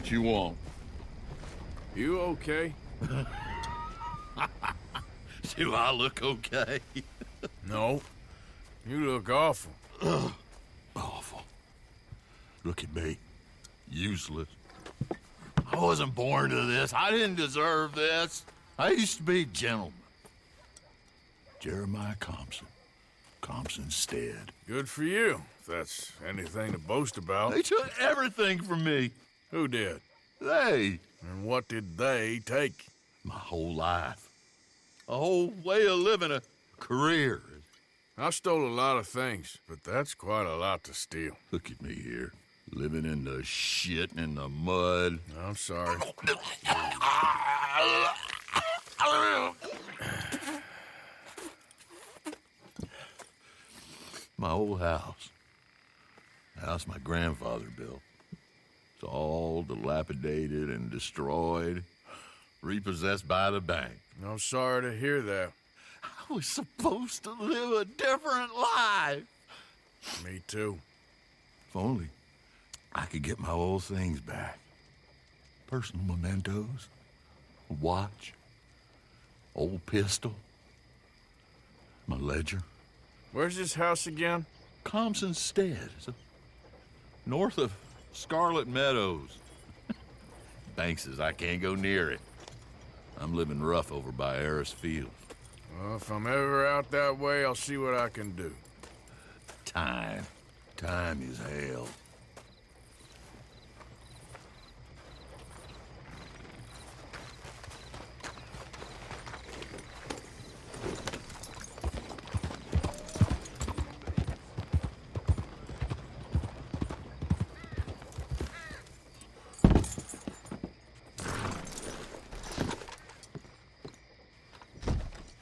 What you want? You okay? Do I look okay? No. You look awful. Awful. Look at me. Useless. I wasn't born to this. I didn't deserve this. I used to be a gentleman. Jeremiah Compson. Compson Stead. Good for you, if that's anything to boast about. They took everything from me. Who did? They. And what did they take? My whole life. A whole way of living, a career. I stole a lot of things, but that's quite a lot to steal. Look at me here, living in the shit and in the mud. I'm sorry. My old house. The house my grandfather built. It's all dilapidated and destroyed, repossessed by the bank. I'm sorry to hear that. I was supposed to live a different life. Me too. If only I could get my old things back. Personal mementos, a watch, old pistol, my ledger. Where's this house again? Compson Stead. It's north of Scarlet Meadows. Bank says I can't go near it. I'm living rough over by Harris Field. Well, if I'm ever out that way, I'll see what I can do. Time. Time is hell.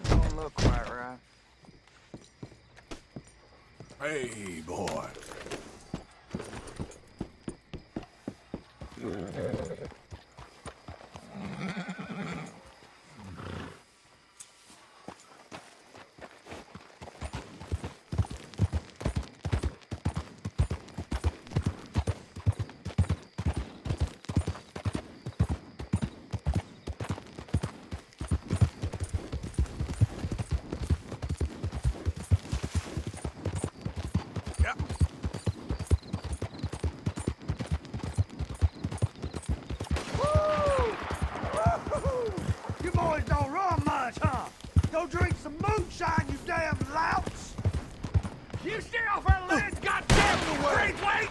Don't look quite right. Hey, boy. You boys don't run much, huh? Go drink some moonshine, you damn louts! You stay off our land, goddamn the way! Wait!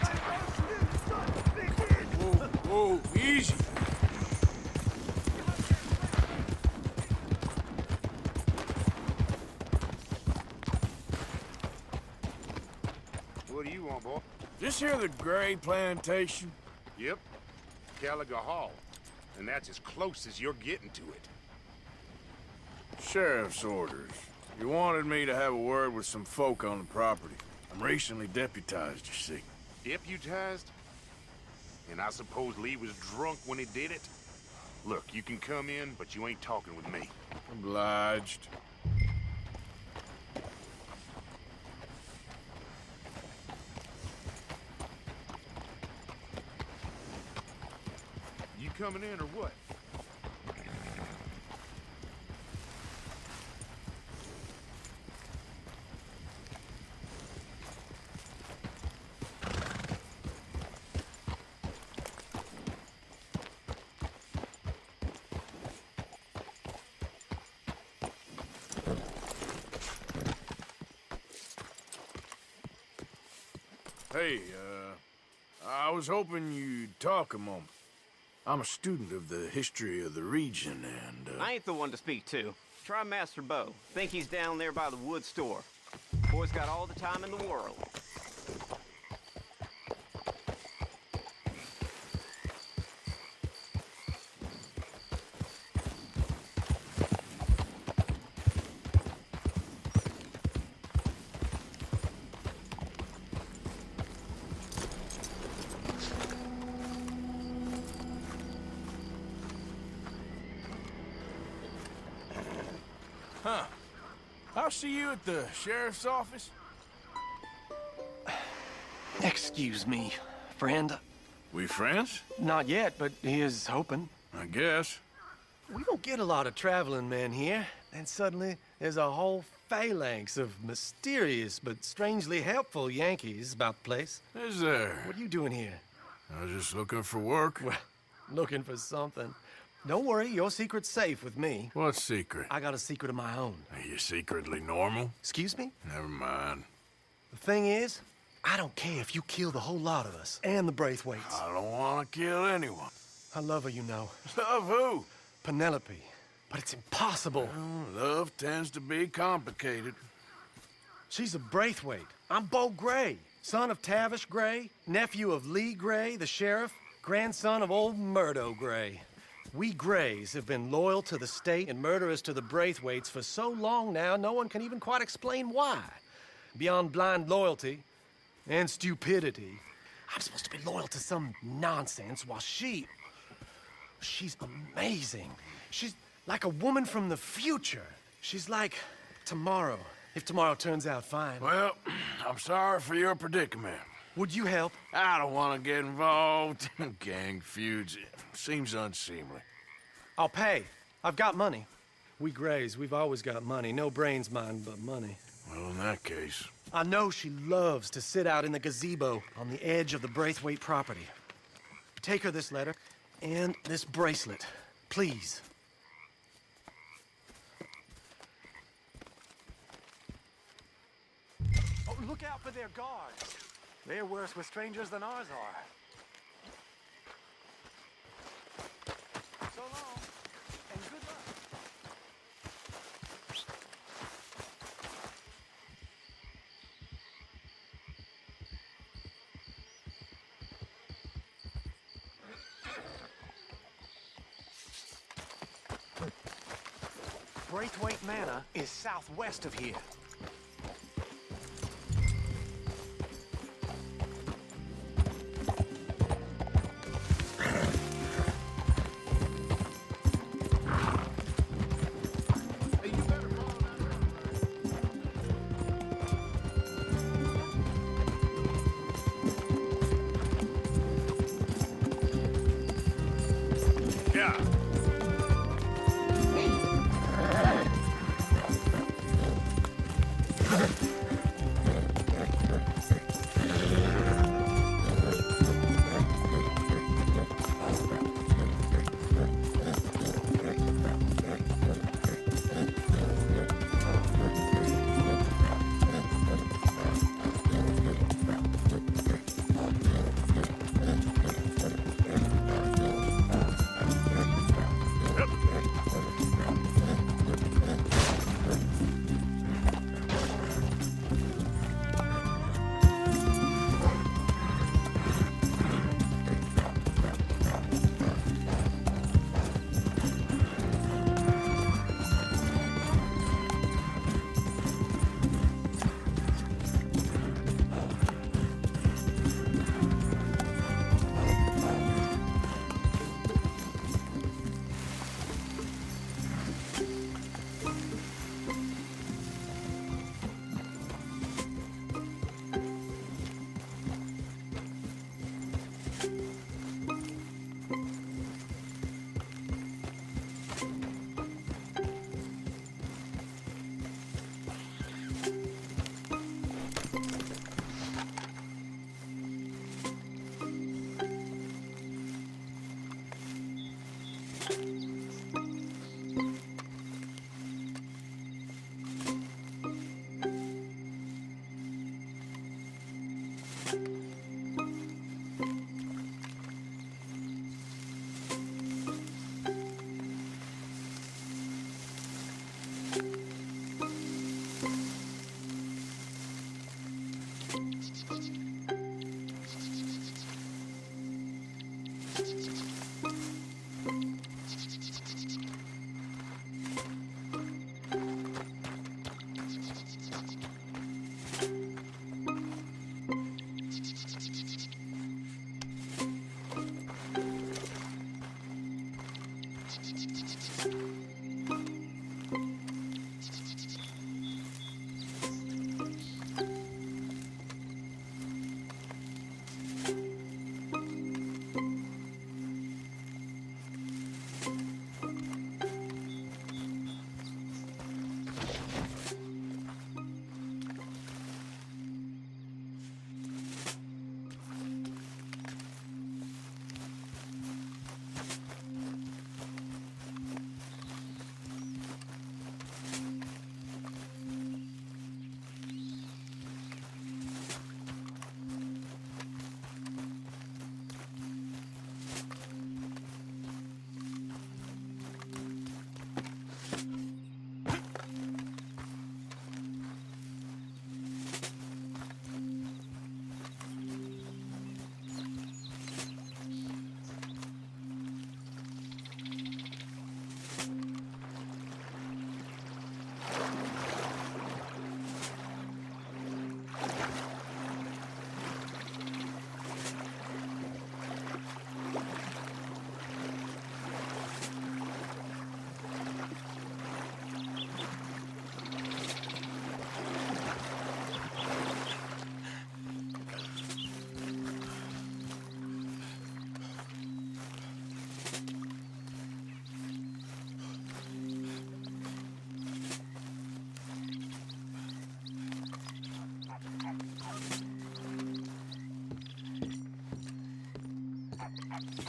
Whoa, easy. What do you want, boy? This here the Gray Plantation? Yep. Gallagher Hall. And that's as close as you're getting to it. Sheriff's orders. You wanted me to have a word with some folk on the property. I'm recently deputized, you see. Deputized? And I suppose Lee was drunk when he did it? Look, you can come in, but you ain't talking with me. Obliged. You coming in or what? Hey, I was hoping you'd talk a moment. I'm a student of the history of the region, and, I ain't the one to speak to. Try Master Bo. Think he's down there by the wood store. Boy's got all the time in the world. Huh. I'll see you at the sheriff's office. Excuse me, friend. We friends? Not yet, but he is hoping. I guess. We don't get a lot of traveling men here, and suddenly there's a whole phalanx of mysterious but strangely helpful Yankees about the place. Is there? What are you doing here? I was just looking for work. Well, looking for something. Don't worry, your secret's safe with me. What secret? I got a secret of my own. Are you secretly normal? Excuse me? Never mind. The thing is, I don't care if you kill the whole lot of us and the Braithwaites. I don't want to kill anyone. I love her, you know. Love who? Penelope. But it's impossible. Well, love tends to be complicated. She's a Braithwaite. I'm Beau Gray, son of Tavish Gray, nephew of Lee Gray, the sheriff, grandson of old Murdo Gray. We Grays have been loyal to the state and murderous to the Braithwaites for so long now, no one can even quite explain why. Beyond blind loyalty and stupidity, I'm supposed to be loyal to some nonsense while she's amazing. She's like a woman from the future. She's like tomorrow, if tomorrow turns out fine. Well, I'm sorry for your predicament. Would you help? I don't want to get involved in gang feuds. It seems unseemly. I'll pay. I've got money. We Grays, we've always got money. No brains, mind, but money. Well, in that case... I know she loves to sit out in the gazebo on the edge of the Braithwaite property. Take her this letter and this bracelet, please. Oh, look out for their guards. They're worse with strangers than ours are. So long, and good luck. Braithwaite Manor is southwest of here. Yeah.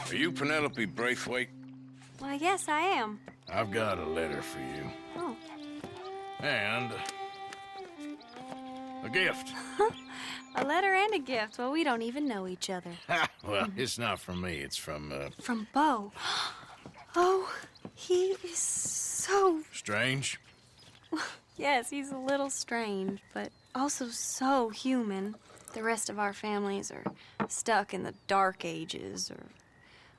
Are you Penelope Braithwaite? Why, yes, I am. I've got a letter for you. Oh. And a gift. A letter and a gift. Well, we don't even know each other. Well, it's not from me. It's from, From Beau. Oh, he is so... Strange. Yes, he's a little strange, but also so human. The rest of our families are stuck in the Dark Ages, or,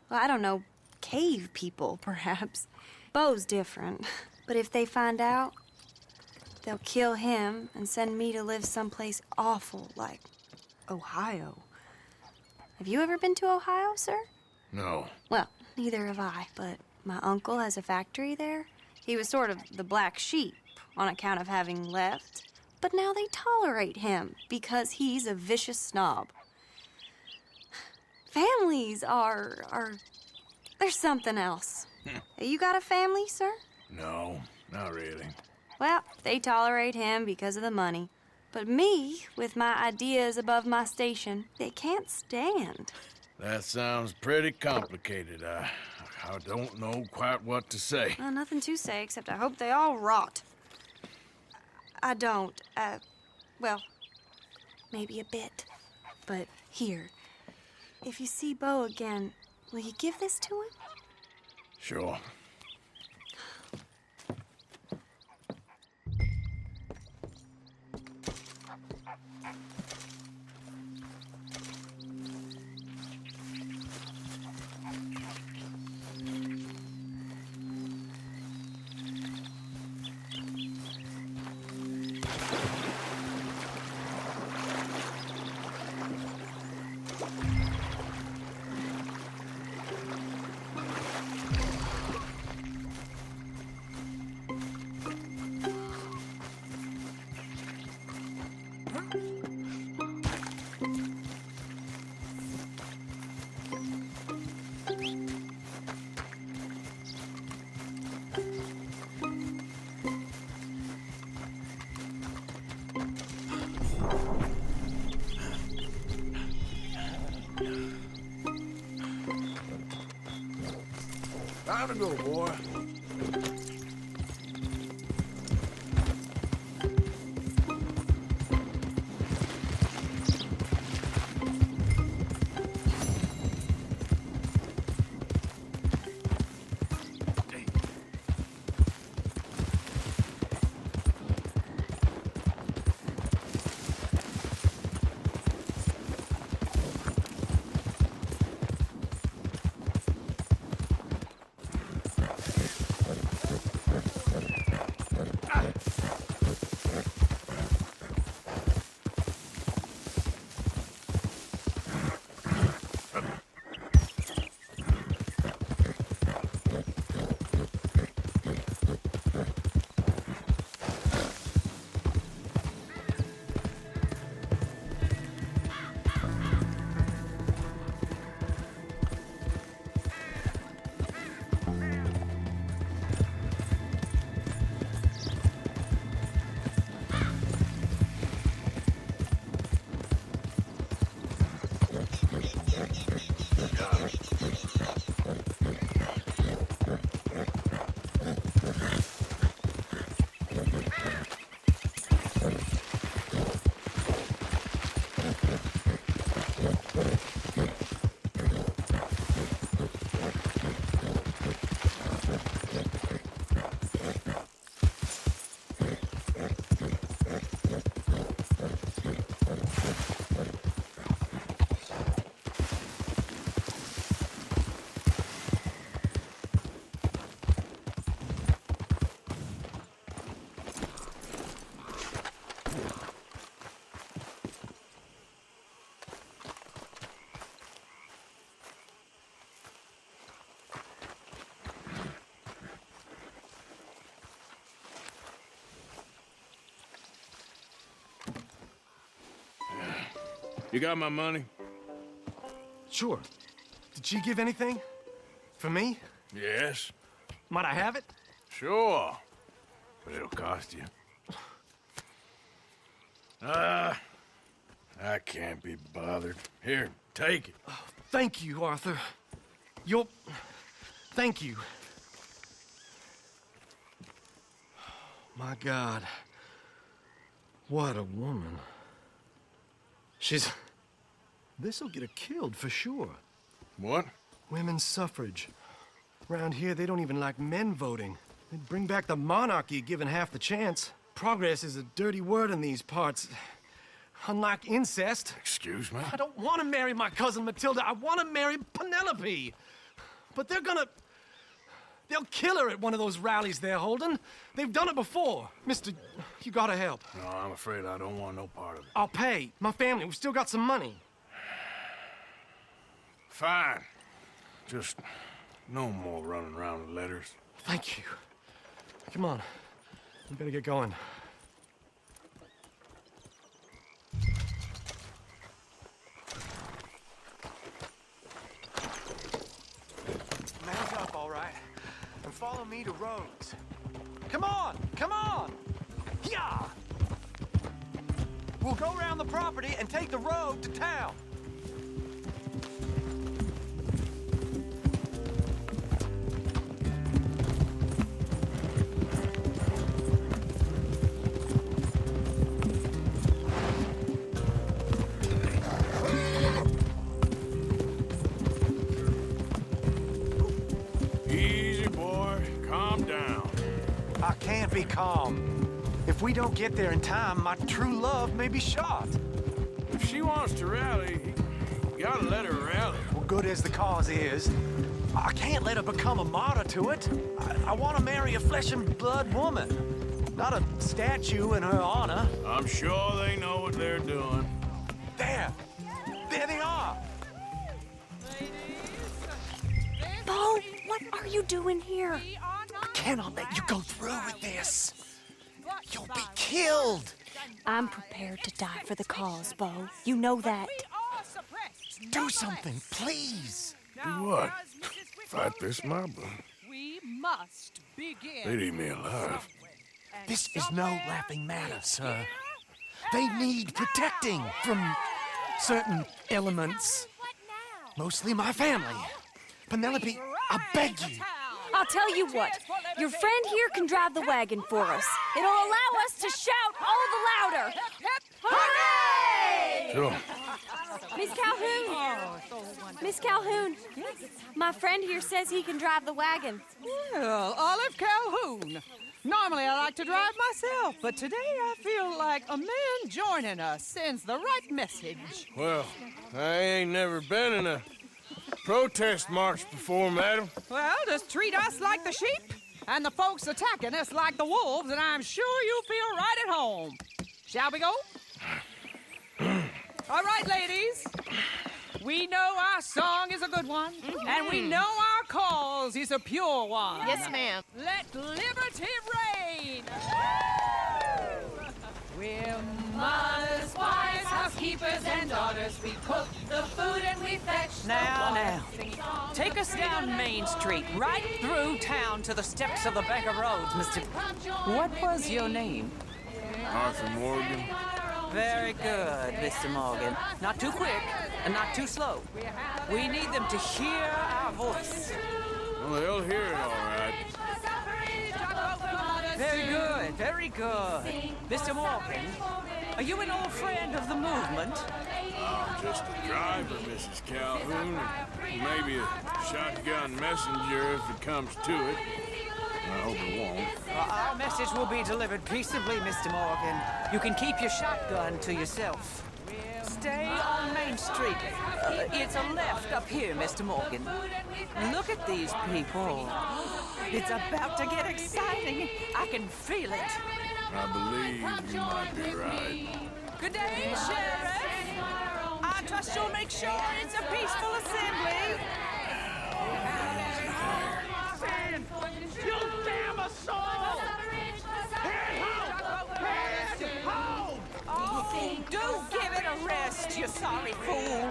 well, I don't know, cave people, perhaps. Beau's different. But if they find out, they'll kill him and send me to live someplace awful like Ohio. Have you ever been to Ohio, sir? No. Well, neither have I, but my uncle has a factory there. He was sort of the black sheep on account of having left. But now they tolerate him because he's a vicious snob. Families are there's something else. You got a family, sir? No, not really. Well, they tolerate him because of the money. But me, with my ideas above my station, they can't stand. That sounds pretty complicated. I don't know quite what to say. Well, nothing to say, except I hope they all rot. I don't, well, maybe a bit. But here, if you see Beau again, will you give this to him? Sure. Time to go, boy. You got my money? Sure. Did she give anything? For me? Yes. Might I have it? Sure. But it'll cost you. I can't be bothered. Here, take it. Thank you, Arthur. You're... Thank you. My God. What a woman. She's... This'll get her killed for sure. What? Women's suffrage. Around here, they don't even like men voting. They'd bring back the monarchy given half the chance. Progress is a dirty word in these parts. Unlike incest. Excuse me? I don't want to marry my cousin Matilda. I want to marry Penelope. But they're gonna... They'll kill her at one of those rallies they're holding. They've done it before. Mister, you gotta help. No, I'm afraid I don't want no part of it. I'll pay. My family, we've still got some money. Fine. Just no more running around with letters. Thank you. Come on. We better get going. Mount up, all right, and follow me to Rhodes. Come on! Come on! Yeah! We'll go around the property and take the road to town. Easy, boy. Calm down. I can't be calm. If we don't get there in time, my true love may be shot. If she wants to rally, you gotta let her rally. Well, good as the cause is, I can't let her become a martyr to it. I want to marry a flesh and blood woman, not a statue in her honor. I'm sure they know what they're doing. There! There they are! Bo, what are you doing here? I cannot let you go through with this. You'll be killed. I'm prepared to die for the cause, Bo. You know that. Do something, please. Do what? Fight this mob? We must begin. They'd eat me alive. This is no laughing matter, sir. They need protecting from certain elements. Mostly my family. Penelope, I beg you. I'll tell you what. Your friend here can drive the wagon for us. It'll allow us to shout all the louder. Hooray! Sure. Miss Calhoun! Miss Calhoun! My friend here says he can drive the wagon. Well, Olive Calhoun. Normally I like to drive myself, but today I feel like a man joining us sends the right message. Well, I ain't never been in a protest march before, madam. Well, just treat us like the sheep, and the folks attacking us like the wolves, and I'm sure you feel right at home. Shall we go? All right, ladies. We know our song is a good one, and we know our cause is a pure one. Yes, ma'am. Let liberty reign! We're mothers, wives, housekeepers, and daughters. We cook the food and we fetch the water. Now, take us down Main Street, right through town to the steps of the Bank of Rhodes, Mr. What was your name? Arthur Morgan. Very good, Mr. Morgan. Not too quick and not too slow. We need them to hear our voice. Well, they'll hear it all right. Very good, very good. Mr. Morgan, are you an old friend of the movement? I'm just a driver, Mrs. Calhoun, and maybe a shotgun messenger if it comes to it. I hope it won't. Our message will be delivered peaceably, Mr. Morgan. You can keep your shotgun to yourself. Stay on Main Street. It's a left up here, Mr. Morgan. Look at these people. It's about to get exciting. I can feel it. I believe you might be right. Good day, Sheriff. I trust you'll make sure it's a peaceful assembly. You damn assault! Oh, do give it a rest, you sorry fool.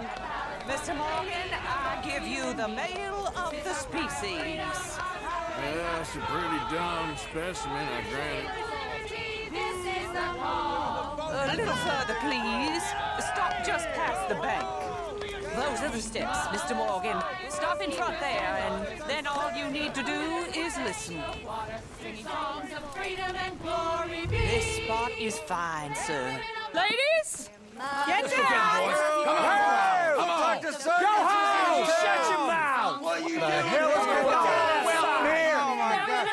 Mr. Morgan, I give you the male of the species. Yeah, that's a pretty dumb specimen, I grant it. A little further, please. Stop just past the bank. those are the steps, Mr. Morgan. Stop in front there, and then all you need to do is listen. This spot is fine, sir. Ladies, get down! Come on! Go home! Shut your mouth! What are you doing? The hell is going on? Here! Oh my God!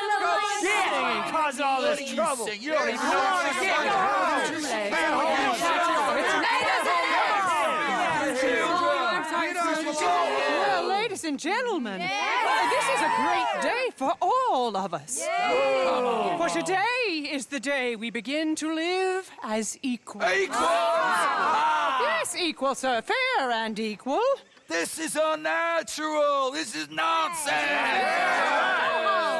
Get and cause all this trouble! You don't even know what to get! Well, ladies and gentlemen, this is a great day for all of us. For today is the day we begin to live as equals. Yes, equal, sir. Fair and equal. This is unnatural. This is nonsense.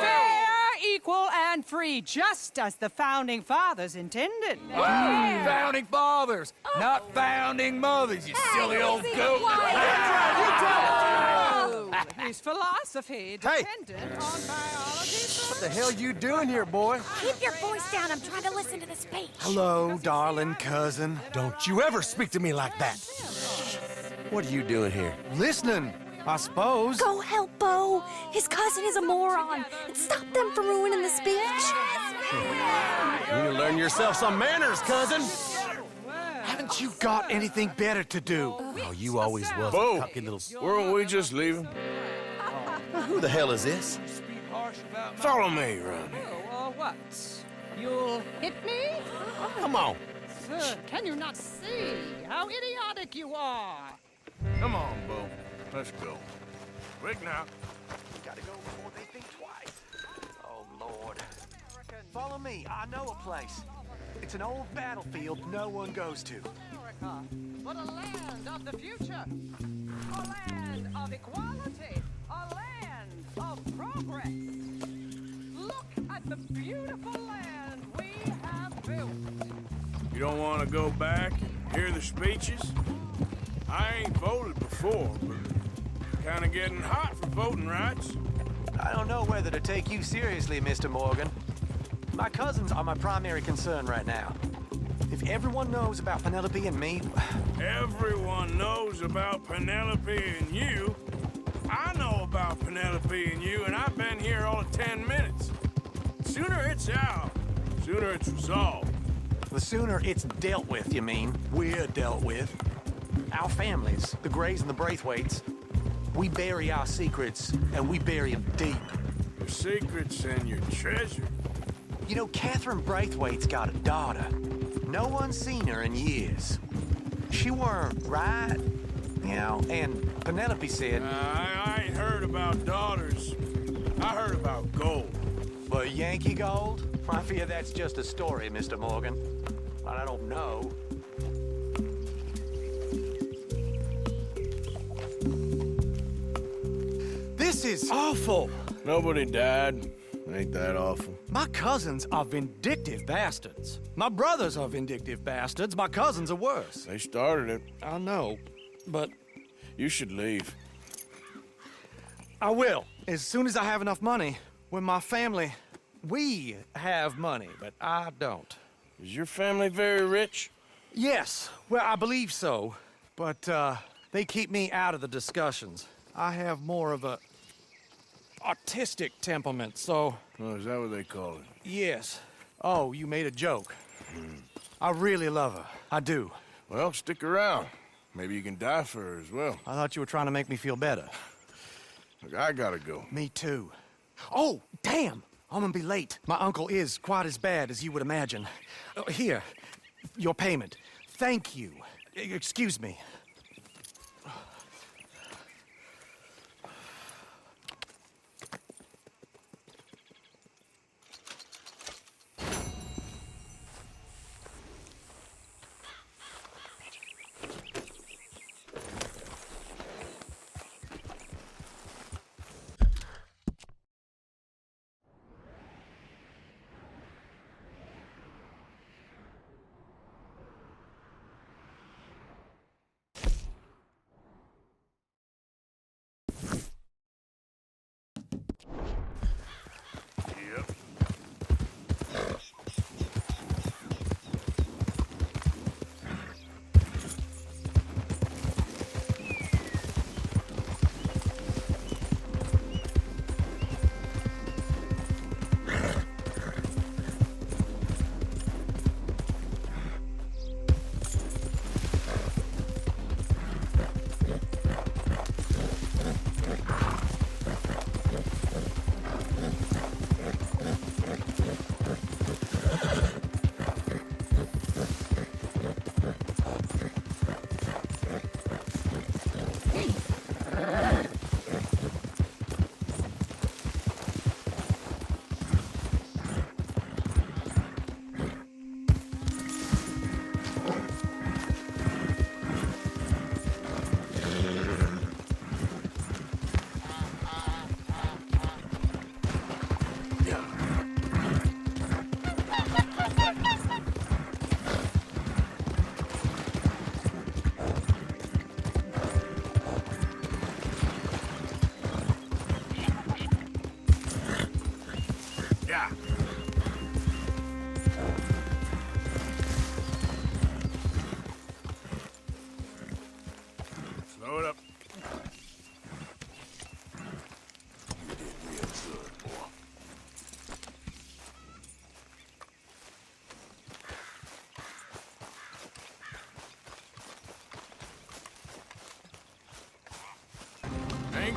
Fair, equal, and free, just as the Founding Fathers intended. Founding fathers, not founding mothers, you silly old goat. His philosophy dependent on biology. What the hell you doing here, boy? Keep your voice down. I'm trying to listen to the speech. Hello, darling cousin. Don't you ever speak to me like that. What are you doing here? Listening, I suppose. Go help Bo. His cousin is a moron. And stop them from ruining the speech. You need to learn yourself some manners, cousin. Haven't you got anything better to do? Oh, you always was Bo, a cocky little... weren't we just leaving? Who the hell is this? Follow me around here. What? You'll hit me? Come on. Sir, can you not see how idiotic you are? Come on, Bo. Let's go. Quick now. Gotta go before they think twice. Oh, Lord. Follow me. I know a place. It's an old battlefield no one goes to. America, but a land of the future. A land of equality. A land of progress. Look at the beautiful land we have built. You don't want to go back and hear the speeches? I ain't voted before, but kind of getting hot for voting rights. I don't know whether to take you seriously, Mr. Morgan. My cousins are my primary concern right now. If everyone knows about Penelope and me... Everyone knows about Penelope and you. I know about Penelope and you, and I've been here all of 10 minutes. Sooner it's out, sooner it's resolved. The sooner it's dealt with, you mean. We're dealt with. Our families, the Grays and the Braithwaites, we bury our secrets, and we bury them deep. Your secrets and your treasure. You know, Catherine Braithwaite's got a daughter. No one's seen her in years. She weren't right, you know, and Penelope said... I ain't heard about daughters. I heard about gold. But Yankee gold? I fear that's just a story, Mr. Morgan. But I don't know. This is awful. Nobody died. Ain't that awful? My cousins are vindictive bastards. My brothers are vindictive bastards. My cousins are worse. They started it. I know, but You should leave. I will. As soon as I have enough money. When my family... We have money, but I don't. Is your family very rich? Yes, well, I believe so. But, they keep me out of the discussions. I have more of a... artistic temperament, so... Oh, is that what they call it? Yes. Oh, you made a joke. I really love her. I do. Well, stick around. Maybe you can die for her as well. I thought you were trying to make me feel better. Look, I gotta go. Me too. Oh, damn! I'm gonna be late. My uncle is quite as bad as you would imagine. Here, your payment. Thank you. Excuse me.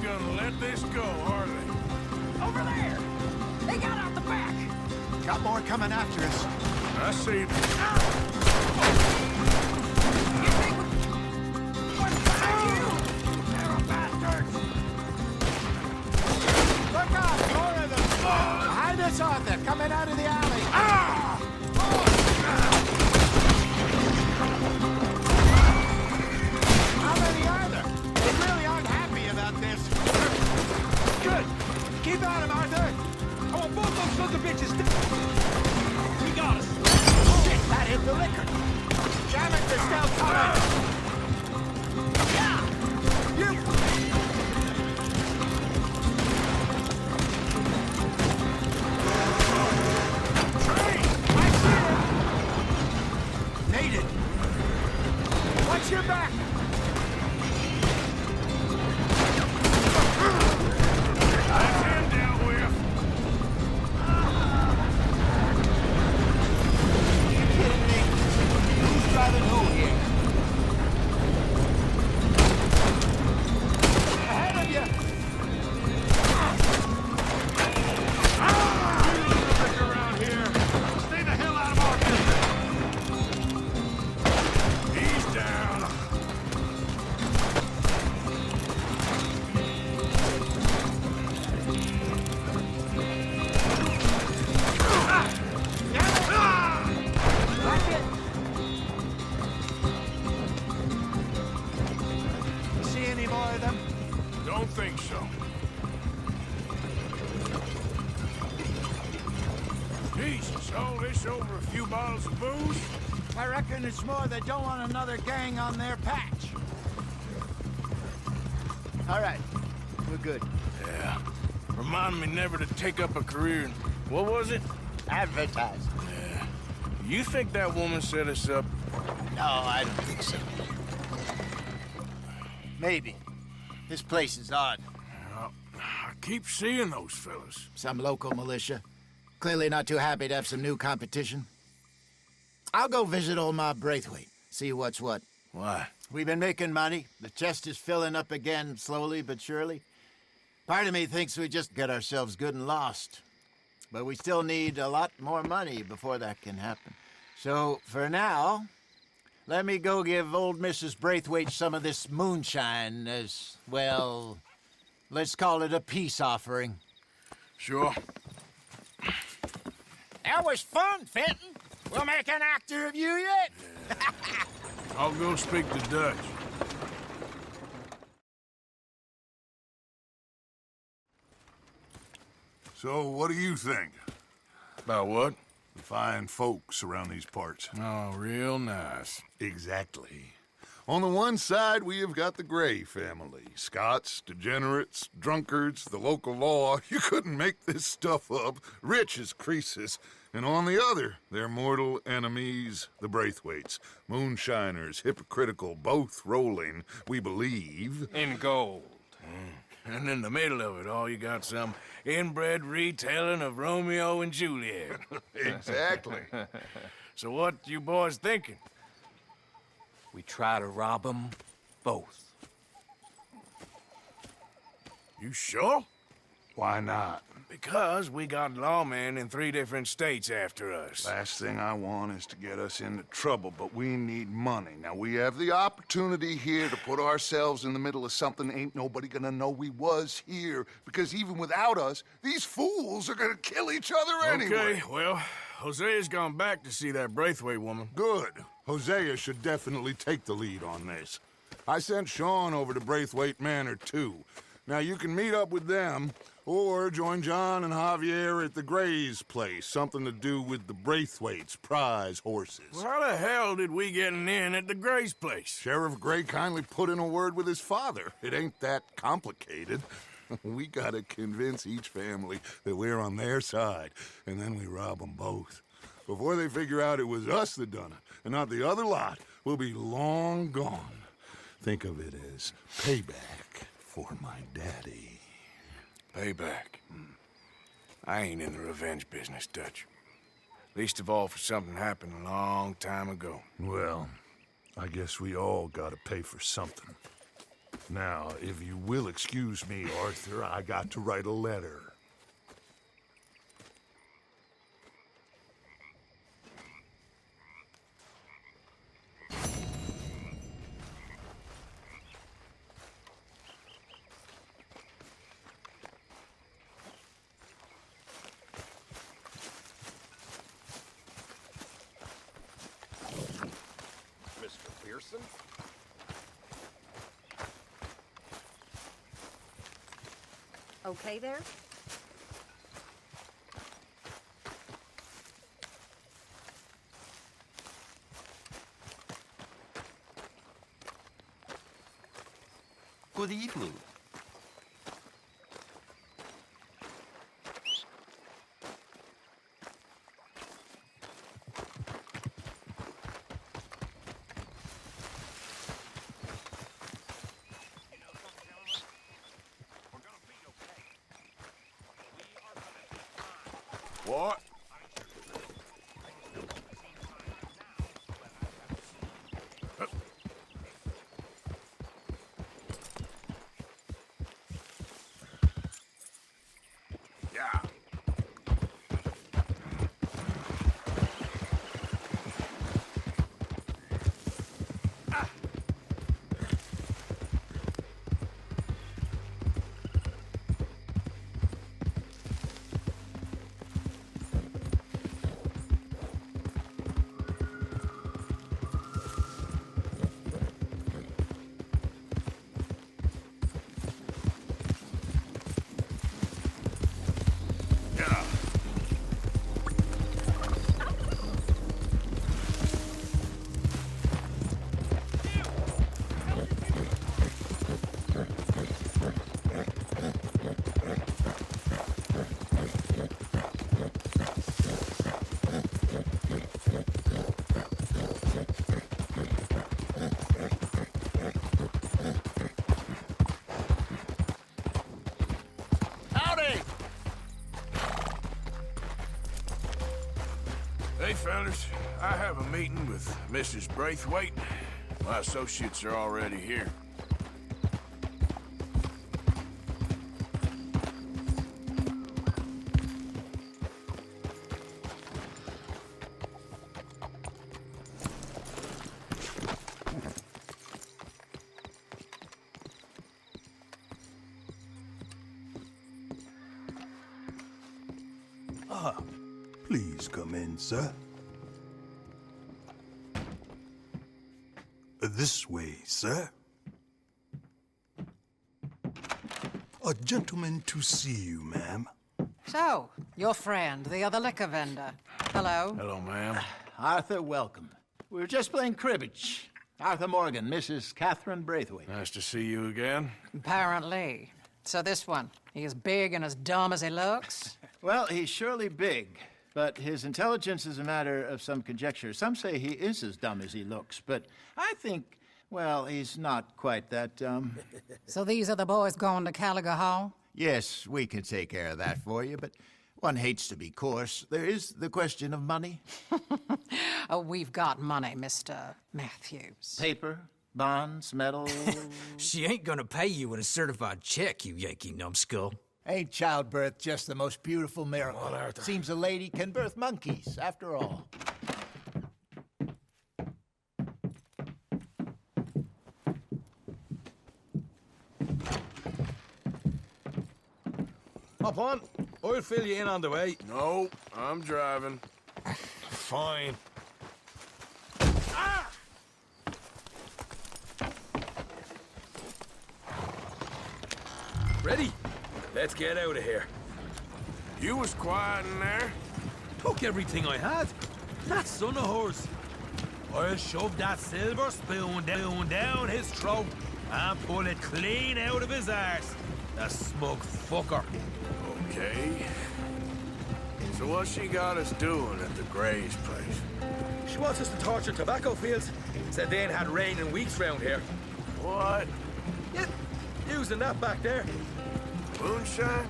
gonna let this go, are they? Over there! They got out the back! Got more coming after us. I see. What's behind you? Narrow bastards! Look out! More of them! Behind us, Arthur! Coming out of the alley! How many are there? They really aren't happy about this. Good! Keep at him, Arthur! I want both those sons of bitches We got us! Shit, that hit the liquor! Damn it, they're still coming! Yeah! You... Made it! Watch your back! That's him dealt with. You kidding me? Who's driving who here? Ahead of you! Look around here. Stay the hell out of our business. He's down. See any more of them? Don't think so. Jesus, all this over a few bottles of booze? I reckon it's more they don't want another gang on their patch. All right, we're good. Yeah. Remind me never to take up a career in... What was it? Advertising. Yeah. You think that woman set us up? No, I don't think so. Maybe. This place is odd. I keep seeing those fellas. Some local militia. Clearly not too happy to have some new competition. I'll go visit old Ma Braithwaite, see what's what. Why? We've been making money. The chest is filling up again, slowly but surely. Part of me thinks we just get ourselves good and lost. But we still need a lot more money before that can happen. So, for now, let me go give old Mrs. Braithwaite some of this moonshine as, well, let's call it a peace offering. Sure. That was fun, Fenton. We'll make an actor of you yet. I'll go speak to Dutch. So, what do you think? About what? The fine folks around these parts. Oh, real nice. Exactly. On the one side, we have got the Gray family. Scots, degenerates, drunkards, the local law. You couldn't make this stuff up. Rich as Croesus. And on the other, their mortal enemies, the Braithwaites. Moonshiners, hypocritical, both rolling, we believe. In gold. And in the middle of it all, you got some inbred retelling of Romeo and Juliet. Exactly. So what you boys thinking? We try to rob them both. You sure? Why not? Because we got lawmen in 3 different states after us. Last thing I want is to get us into trouble, but we need money. Now, we have the opportunity here to put ourselves in the middle of something ain't nobody gonna know we was here, because even without us, these fools are gonna kill each other anyway. Okay, well, Hosea's gone back to see that Braithwaite woman. Good. Hosea should definitely take the lead on this. I sent Sean over to Braithwaite Manor, too. Now, you can meet up with them, or join John and Javier at the Gray's place. Something to do with the Braithwaite's prize horses. Well, how the hell did we get in at the Gray's place? Sheriff Gray kindly put in a word with his father. It ain't that complicated. We gotta convince each family that we're on their side, and then we rob them both. Before they figure out it was us that done it, and not the other lot, we'll be long gone. Think of it as payback for my daddy. Payback. I ain't in the revenge business, Dutch. Least of all for something happened a long time ago. Well, I guess we all gotta pay for something. Now, if you will excuse me, Arthur, I got to write a letter. Mr. Pearson? Okay there? Good evening. What? Yeah. Hey, fellas. I have a meeting with Mrs. Braithwaite. My associates are already here. Please come in, sir. This way, sir. A gentleman to see you, ma'am. So, your friend, the other liquor vendor. Hello. Hello, ma'am. Arthur, welcome. We were just playing cribbage. Arthur Morgan, Mrs. Catherine Braithwaite. Nice to see you again. Apparently. So this one, he is big and as dumb as he looks? Well, he's surely big, but his intelligence is a matter of some conjecture. Some say he is as dumb as he looks, but I think, well, he's not quite that dumb. So these are the boys going to Caliga Hall? Yes, we can take care of that for you, but one hates to be coarse. There is the question of money. Oh, we've got money, Mr. Matthews. Paper, bonds, metal. She ain't gonna pay you with a certified check, you Yankee numbskull. Ain't childbirth just the most beautiful miracle? Seems a lady can birth monkeys, after all. Hop on. I'll fill you in on the way. No, I'm driving. Fine. Ready? Let's get out of here. You was quiet in there. Took everything I had. That son of hers. I'll shove that silver spoon down his throat and pull it clean out of his arse. The smug fucker. Okay. So what she got us doing at the Gray's place? She wants us to torture tobacco fields. Said they ain't had rain in weeks round here. What? Yeah, using that back there. Moonshine?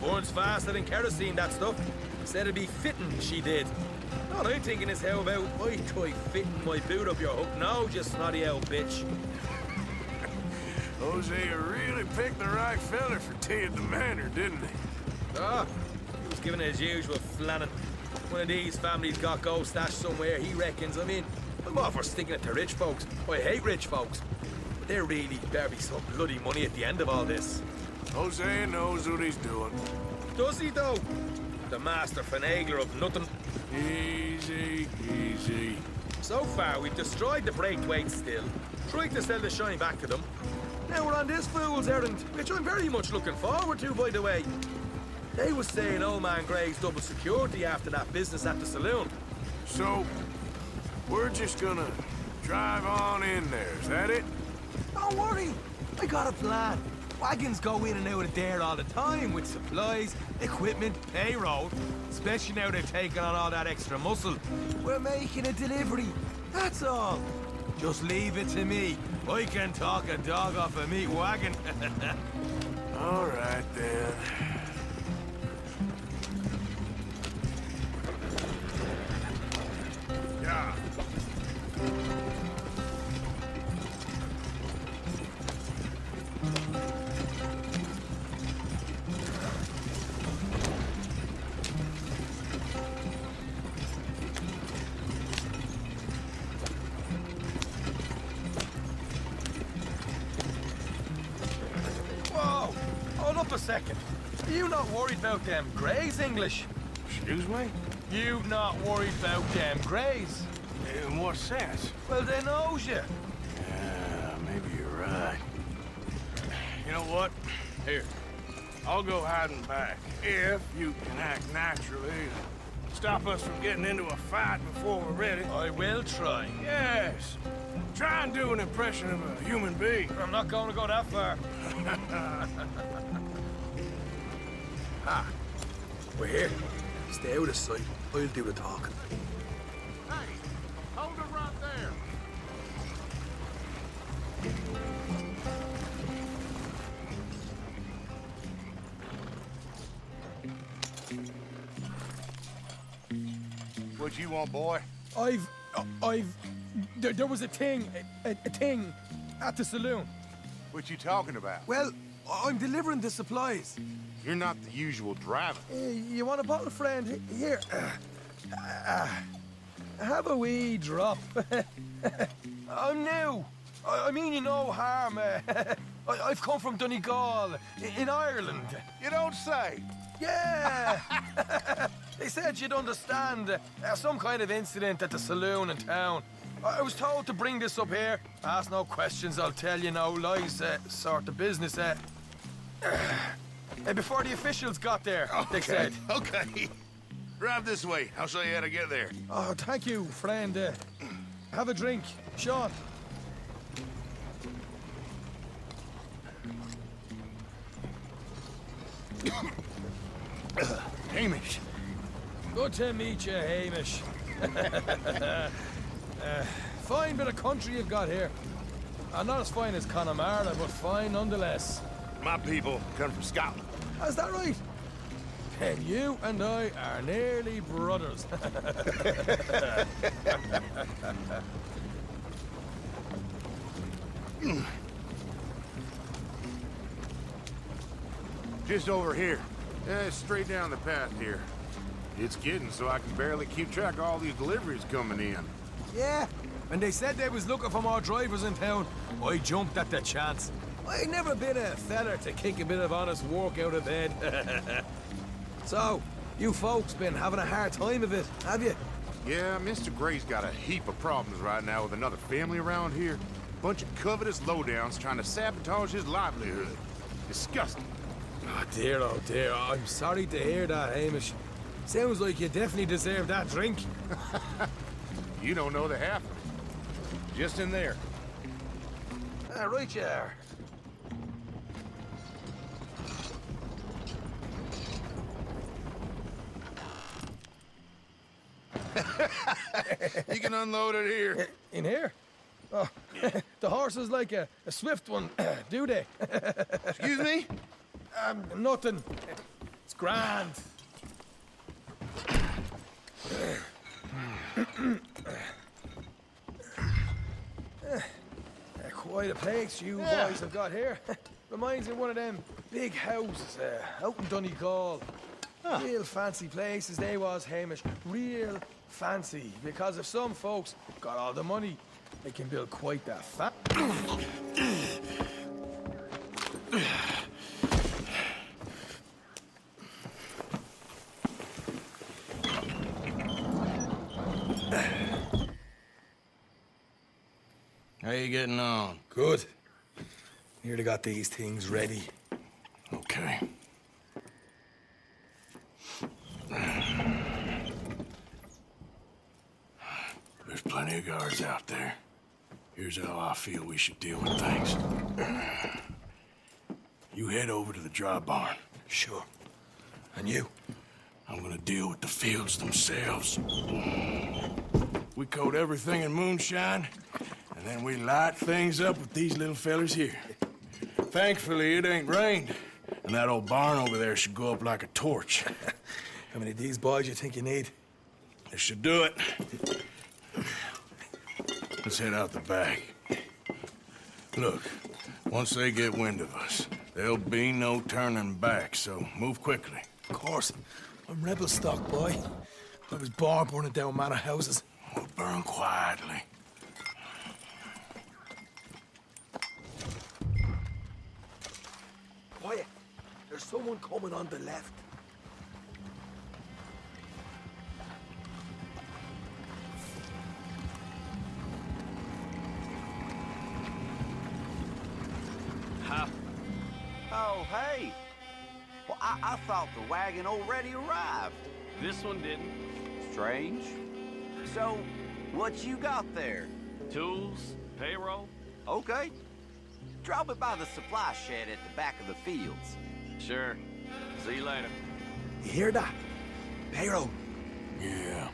Burns faster than kerosene, that stuff. Said it'd be fitting, she did. All I'm thinking is how about I try fitting my boot up your hook now, you snotty old bitch. Jose really picked the right fella for tea at the manor, didn't he? Ah, he was giving it his usual flannin'. One of these families got gold stashed somewhere, he reckons. I mean, I'm all for sticking it to rich folks. I hate rich folks. But there really better be some bloody money at the end of all this. Jose knows what he's doing. Does he, though? The master finagler of nothing. Easy, easy. So far, we've destroyed the Braithwaite still, tried to sell the shine back to them. Now we're on this fool's errand, which I'm very much looking forward to, by the way. They was saying old man Gray's double security after that business at the saloon. So, we're just gonna drive on in there, is that it? Don't worry, I got a plan. Wagons go in and out of there all the time with supplies, equipment, payroll. Especially now they've taken on all that extra muscle. We're making a delivery, that's all. Just leave it to me. I can talk a dog off a meat wagon. All right, then. Yeah. Whoa! Hold up a second. Are you not worried about them Greys, English? Excuse me? You not worried about them Greys? In what sense? Well, they knows you. Yeah, maybe you're right. You know what? Here, I'll go hiding back. If you can act naturally and stop us from getting into a fight before we're ready. I will try. Yes. Try and do an impression of a human being. I'm not going to go that far. Ah, we're here. Stay out of sight. I'll do the talking. Hey, hold it right there. What you want, boy? There was a thing at the saloon. What you talking about? Well, I'm delivering the supplies. You're not the usual driver. You want a bottle, friend? Here. Have a wee drop. I'm new. I mean you no harm. I've come from Donegal, in Ireland. You don't say. Yeah! They said you'd understand. Some kind of incident at the saloon in town. I was told to bring this up here. Ask no questions, I'll tell you no lies, sort of business. Before the officials got there, they said. Okay. Drive this way. I'll show you how to get there. Oh, thank you, friend. Have a drink. Sean. Hamish. Good to meet you, Hamish. Fine bit of country you've got here. Not as fine as Connemara, but fine nonetheless. My people come from Scotland. Is that right? And you and I are nearly brothers. Just over here. Straight down the path here. It's getting so I can barely keep track of all these deliveries coming in. Yeah, and they said they was looking for more drivers in town. I jumped at the chance. I ain't never been a feller to kick a bit of honest work out of bed. So, you folks been having a hard time of it, have you? Yeah, Mr. Gray's got a heap of problems right now with another family around here. Bunch of covetous lowdowns trying to sabotage his livelihood. Disgusting. Oh dear, I'm sorry to hear that, Hamish. Sounds like you definitely deserve that drink. You don't know the half of it. Just in there. Right you are. You can unload it here. In here? Oh, the horse is like a swift one, do they? Excuse me? Nothing. It's grand. Boy, the place you boys have got here reminds me of one of them big houses out in Donegal. Real fancy places they was, Hamish. Real fancy. Because if some folks got all the money, they can build quite that fat. How you getting on? Good. Nearly got these things ready. Okay. There's plenty of guards out there. Here's how I feel we should deal with things. You head over to the dry barn. Sure. And you? I'm gonna deal with the fields themselves. We coat everything in moonshine, and then we light things up with these little fellers here. Thankfully, it ain't rained, and that old barn over there should go up like a torch. How many of these boys you think you need? This should do it. Let's head out the back. Look, once they get wind of us, there'll be no turning back, so move quickly. Of course. I'm rebel stock, boy. I was born burning down manor houses. We'll burn quietly. Quiet. There's someone coming on the left. Oh, hey. Well, I thought the wagon already arrived. This one didn't. Strange. So, what you got there? Tools, payroll. Okay. Drop it by the supply shed at the back of the fields. Sure. See you later. You hear that? Payroll. Yeah.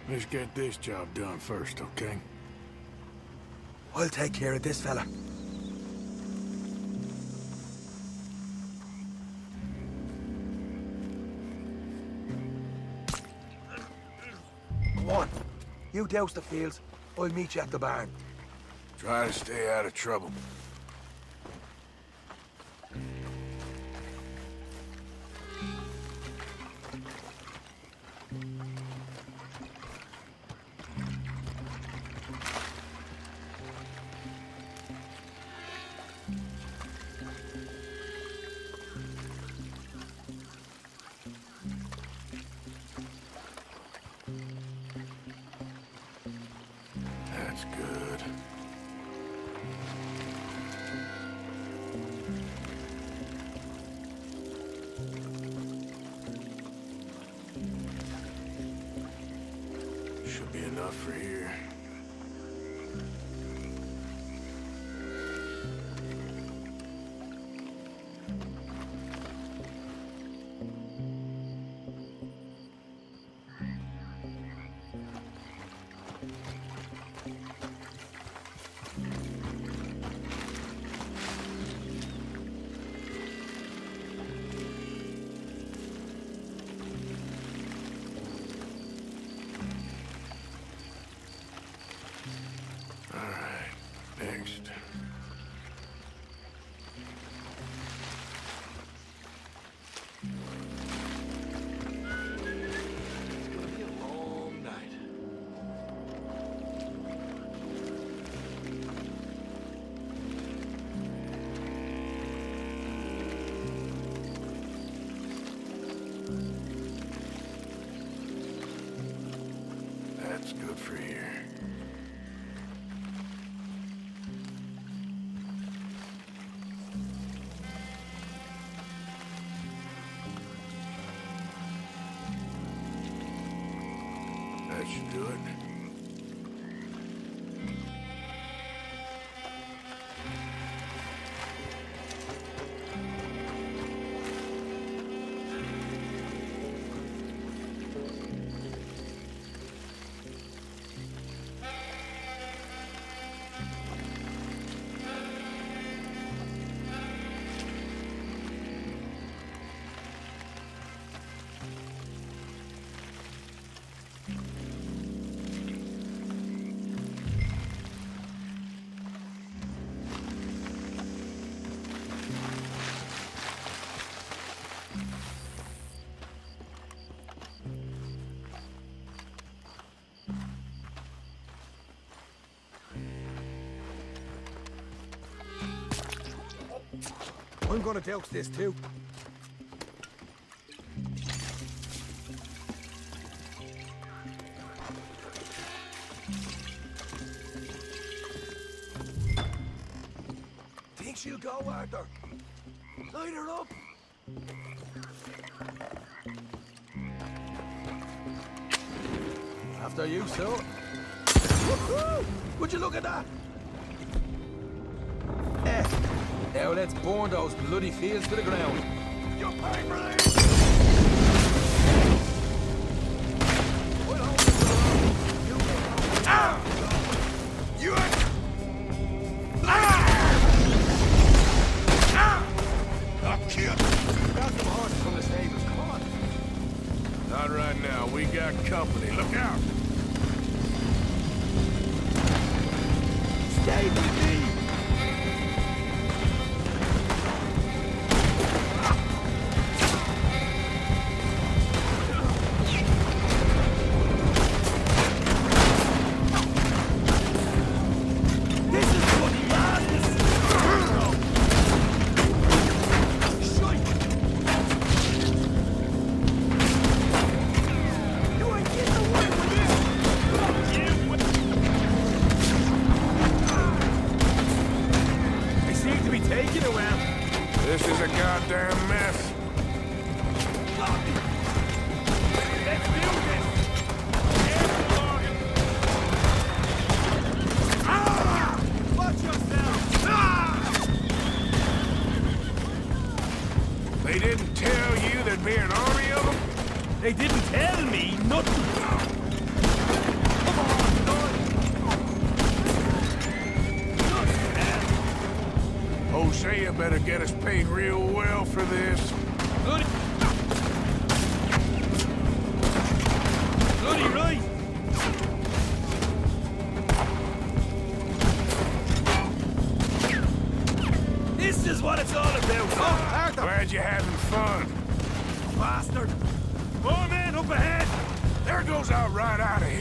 Let's get this job done first, okay? I'll take care of this fella. Come on. You douse the fields. I'll meet you at the barn. Try to stay out of trouble. That's good. Should be enough for here. Next. It's gonna be a long night. That's good for here. That should do it. I'm gonna douse this too. Think she'll go, Arthur? Light her up! After you, sir. Woohoo! Would you look at that? Now let's burn those bloody fields to the ground. You're paying for this! You Up, kid. Got some horses from the stables, come on. Not right now. We got company. Look out! Stay with me! This is a goddamn mess. Let's do this! Watch yourself! They didn't tell you there'd be an army of them? They didn't tell me nothing! Hosea better get us paid real well for this. Bloody right! This is what it's all about! Oh, Arthur! Glad you're having fun. Bastard! More men up ahead! There goes out right out of here.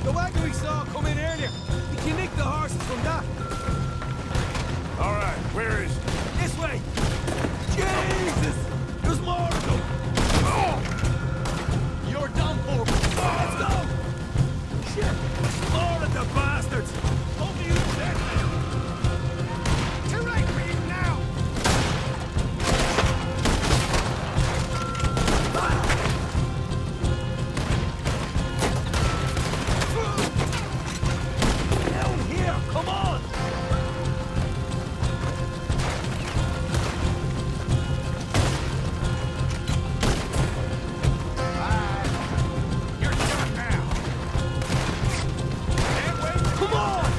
The wagon we saw come in earlier. You can nick the horses from that. All right, where is it? This way. Jesus! There's more of them. Oh! You're done for. Let's go! Shit! More of the bastards! Over you, check! Too late for you now! Down here! Come on! You're shot now. Can't wait. Come on!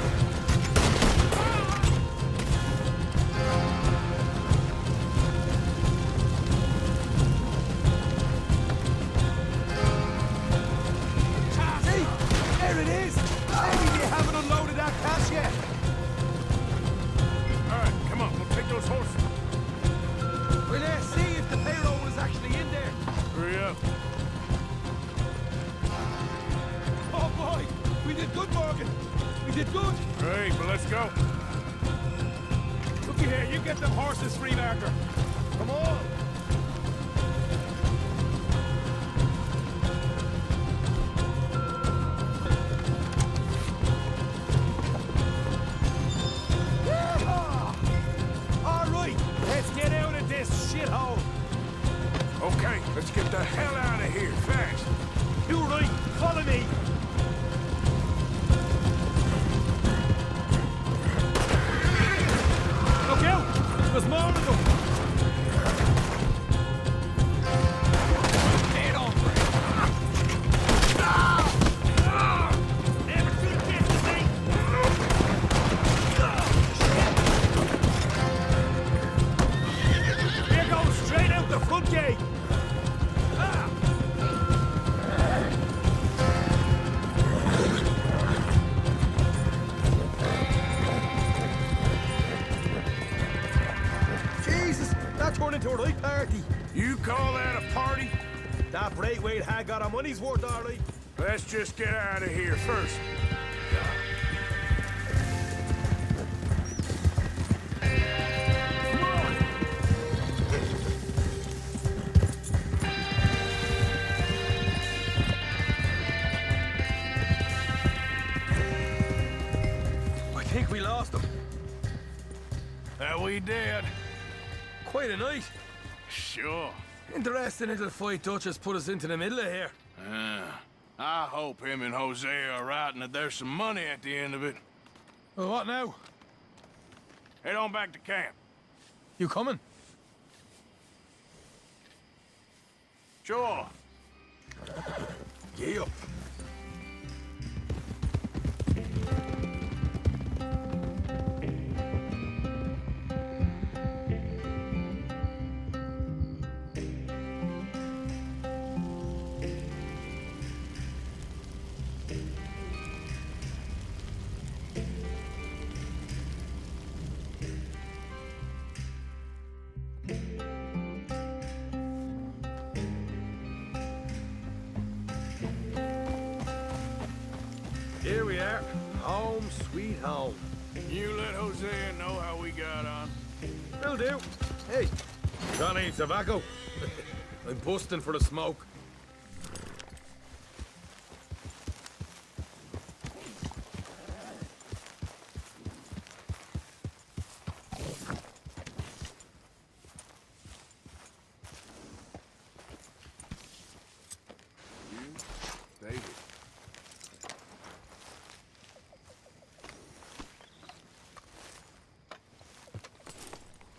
See? There it is! Maybe they haven't unloaded that cash yet. All right, come on, we'll take those horses. We're there, see if the payroll was actually in there. Hurry up. Oh boy! We did good, Morgan! We did good! Great, but let's go. Looky here, you get them horses free, Marker. Come on! Yeehaw! All right, let's get out of this shithole. Okay, let's get the hell out of here, fast. You right, follow me. Look out! There's more of them! Head on, Fred! Never could get to me! Here goes straight out the front gate! Ah! Jesus, that turned into a right party. You call that a party? That Braithwaite had got our money's worth, all right. Let's just get out of here first. I think we lost them. That we did. Quite a night. Sure. Interesting little fight Dutch has put us into the middle of here. I hope him and Hosea are right and that there's some money at the end of it. Well, what now? Head on back to camp. You coming? Sure. Yeah. Here we are. Home, sweet home. You let Hosea know how we got on. Will do. Hey, got any tobacco? I'm busting for the smoke.